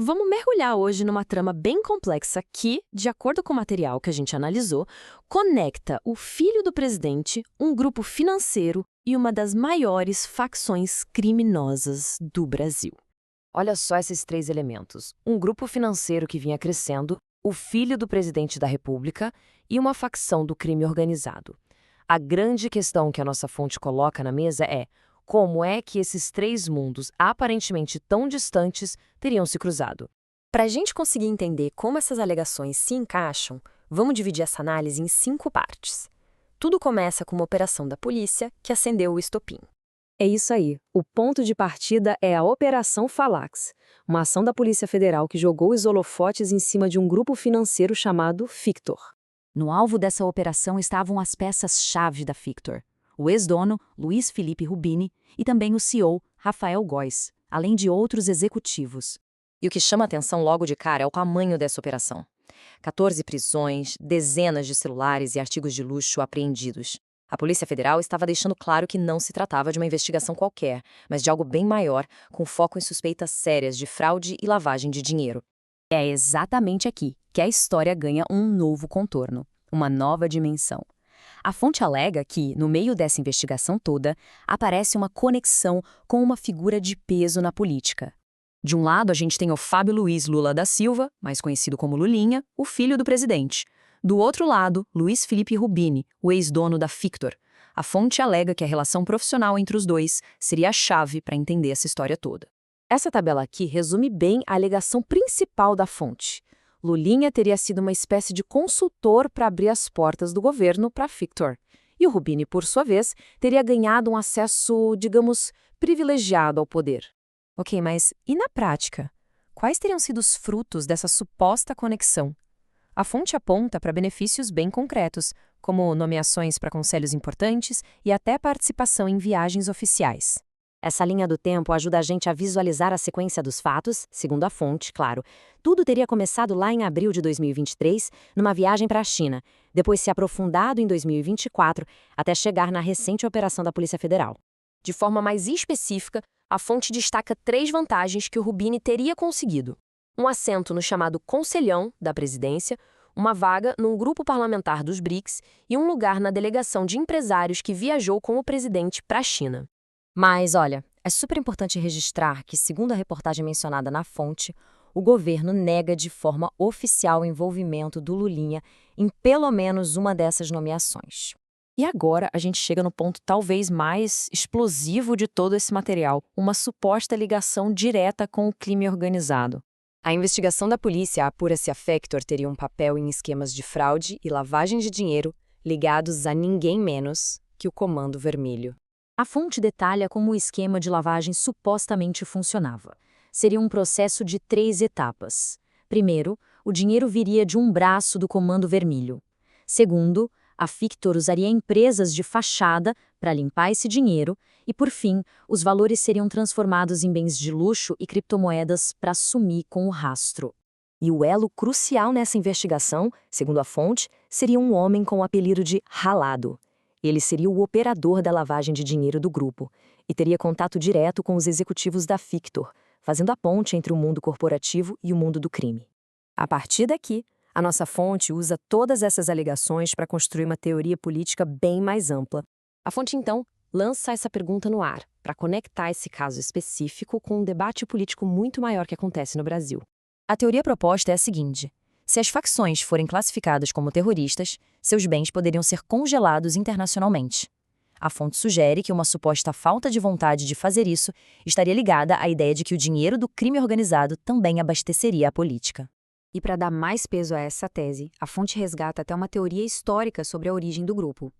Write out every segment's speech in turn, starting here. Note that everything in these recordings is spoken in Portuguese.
Vamos mergulhar hoje numa trama bem complexa que, de acordo com o material que a gente analisou, conecta o filho do presidente, um grupo financeiro e uma das maiores facções criminosas do Brasil. Olha só esses três elementos: um grupo financeiro que vinha crescendo, o filho do presidente da República e uma facção do crime organizado. A grande questão que a nossa fonte coloca na mesa é: como é que esses três mundos, aparentemente tão distantes, teriam se cruzado? Para a gente conseguir entender como essas alegações se encaixam, vamos dividir essa análise em 5 partes. Tudo começa com uma operação da polícia que acendeu o estopim. É isso aí. O ponto de partida é a Operação Falax, uma ação da Polícia Federal que jogou os holofotes em cima de um grupo financeiro chamado Fictor. No alvo dessa operação estavam as peças-chave da Fictor: o ex-dono, Luiz Felipe Rubini, e também o CEO, Rafael Góes, além de outros executivos. E o que chama atenção logo de cara é o tamanho dessa operação. 14 prisões, dezenas de celulares e artigos de luxo apreendidos. A Polícia Federal estava deixando claro que não se tratava de uma investigação qualquer, mas de algo bem maior, com foco em suspeitas sérias de fraude e lavagem de dinheiro. É exatamente aqui que a história ganha um novo contorno, uma nova dimensão. A fonte alega que, no meio dessa investigação toda, aparece uma conexão com uma figura de peso na política. De um lado, a gente tem o Fábio Luiz Lula da Silva, mais conhecido como Lulinha, o filho do presidente. Do outro lado, Luiz Felipe Rubini, o ex-dono da Fictor. A fonte alega que a relação profissional entre os dois seria a chave para entender essa história toda. Essa tabela aqui resume bem a alegação principal da fonte. Lulinha teria sido uma espécie de consultor para abrir as portas do governo para a Fictor. E o Rubini, por sua vez, teria ganhado um acesso, digamos, privilegiado ao poder. Ok, mas e na prática? Quais teriam sido os frutos dessa suposta conexão? A fonte aponta para benefícios bem concretos, como nomeações para conselhos importantes e até participação em viagens oficiais. Essa linha do tempo ajuda a gente a visualizar a sequência dos fatos, segundo a fonte, claro. Tudo teria começado lá em abril de 2023, numa viagem para a China, depois se aprofundado em 2024, até chegar na recente operação da Polícia Federal. De forma mais específica, a fonte destaca 3 vantagens que o Rubini teria conseguido: um assento no chamado Conselhão da Presidência, uma vaga num grupo parlamentar dos BRICS e um lugar na delegação de empresários que viajou com o presidente para a China. Mas, olha, é super importante registrar que, segundo a reportagem mencionada na fonte, o governo nega de forma oficial o envolvimento do Lulinha em pelo menos uma dessas nomeações. E agora a gente chega no ponto talvez mais explosivo de todo esse material, uma suposta ligação direta com o crime organizado. A investigação da polícia apura se a Fictor teria um papel em esquemas de fraude e lavagem de dinheiro ligados a ninguém menos que o Comando Vermelho. A fonte detalha como o esquema de lavagem supostamente funcionava. Seria um processo de 3 etapas. Primeiro, o dinheiro viria de um braço do Comando Vermelho. Segundo, a Fictor usaria empresas de fachada para limpar esse dinheiro. E, por fim, os valores seriam transformados em bens de luxo e criptomoedas para sumir com o rastro. E o elo crucial nessa investigação, segundo a fonte, seria um homem com o apelido de Ralado. Ele seria o operador da lavagem de dinheiro do grupo e teria contato direto com os executivos da Fictor, fazendo a ponte entre o mundo corporativo e o mundo do crime. A partir daqui, a nossa fonte usa todas essas alegações para construir uma teoria política bem mais ampla. A fonte, então, lança essa pergunta no ar, para conectar esse caso específico com um debate político muito maior que acontece no Brasil. A teoria proposta é a seguinte: se as facções forem classificadas como terroristas, seus bens poderiam ser congelados internacionalmente. A fonte sugere que uma suposta falta de vontade de fazer isso estaria ligada à ideia de que o dinheiro do crime organizado também abasteceria a política. E para dar mais peso a essa tese, a fonte resgata até uma teoria histórica sobre a origem do grupo.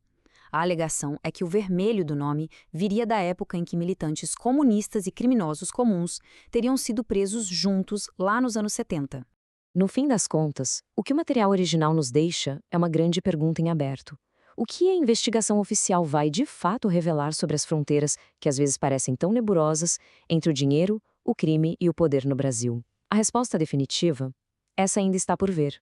A alegação é que o vermelho do nome viria da época em que militantes comunistas e criminosos comuns teriam sido presos juntos lá nos anos 70. No fim das contas, o que o material original nos deixa é uma grande pergunta em aberto. O que a investigação oficial vai de fato revelar sobre as fronteiras que às vezes parecem tão nebulosas entre o dinheiro, o crime e o poder no Brasil? A resposta definitiva? Essa ainda está por ver.